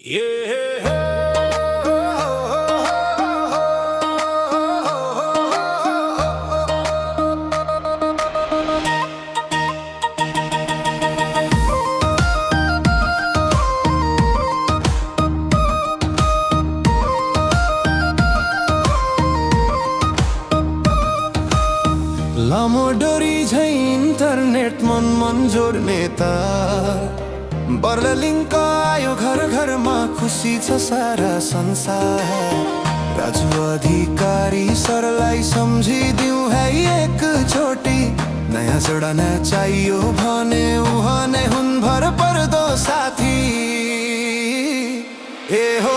लामो डोरी झै इन्टरनेट मन जोड्ने तार बर्ल लिङ्क आयो घर घरमा खुसी छ सारा संसार। राजु अधिकारी सरलाई सम्झिदिउँ है एकचोटि, नयाँ जोडना चाहियो भने उहाँ नै हुन् भर पर्दो साथी। ए हो